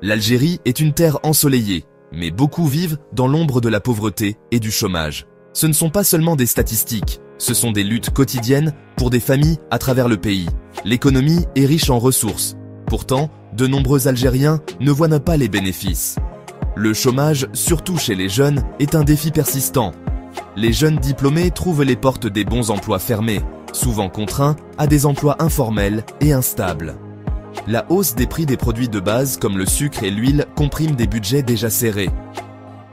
L'Algérie est une terre ensoleillée, mais beaucoup vivent dans l'ombre de la pauvreté et du chômage. Ce ne sont pas seulement des statistiques, ce sont des luttes quotidiennes pour des familles à travers le pays. L'économie est riche en ressources. Pourtant, de nombreux Algériens ne voient pas les bénéfices. Le chômage, surtout chez les jeunes, est un défi persistant. Les jeunes diplômés trouvent les portes des bons emplois fermées, souvent contraints à des emplois informels et instables. La hausse des prix des produits de base comme le sucre et l'huile comprime des budgets déjà serrés.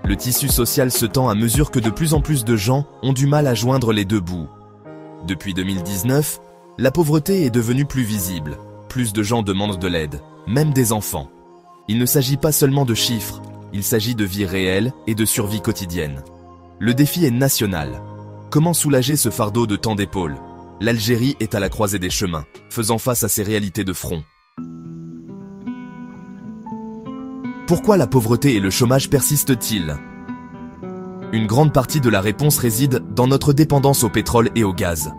Le tissu social se tend à mesure que de plus en plus de gens ont du mal à joindre les deux bouts. Depuis 2019, la pauvreté est devenue plus visible. Plus de gens demandent de l'aide, même des enfants. Il ne s'agit pas seulement de chiffres, il s'agit de vie réelle et de survie quotidienne. Le défi est national. Comment soulager ce fardeau de tant d'épaules? L'Algérie est à la croisée des chemins, faisant face à ces réalités de front. Pourquoi la pauvreté et le chômage persistent-ils? Une grande partie de la réponse réside dans notre dépendance au pétrole et au gaz.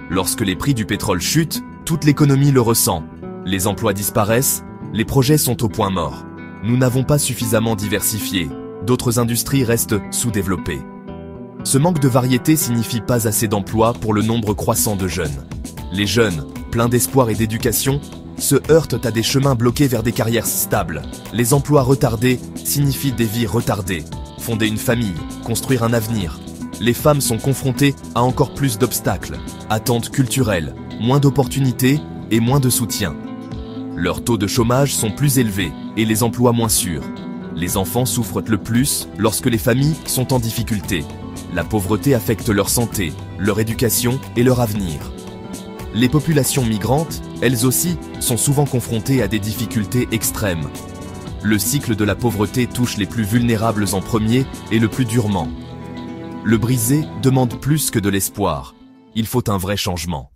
Lorsque les prix du pétrole chutent, toute l'économie le ressent. Les emplois disparaissent, les projets sont au point mort. Nous n'avons pas suffisamment diversifié, d'autres industries restent sous-développées. Ce manque de variété signifie pas assez d'emplois pour le nombre croissant de jeunes. Les jeunes, pleins d'espoir et d'éducation, se heurtent à des chemins bloqués vers des carrières stables. Les emplois retardés signifient des vies retardées. Fonder une famille, construire un avenir. Les femmes sont confrontées à encore plus d'obstacles, attentes culturelles, moins d'opportunités et moins de soutien. Leurs taux de chômage sont plus élevés et les emplois moins sûrs. Les enfants souffrent le plus lorsque les familles sont en difficulté. La pauvreté affecte leur santé, leur éducation et leur avenir. Les populations migrantes, elles aussi, sont souvent confrontées à des difficultés extrêmes. Le cycle de la pauvreté touche les plus vulnérables en premier et le plus durement. Le brisé demande plus que de l'espoir. Il faut un vrai changement.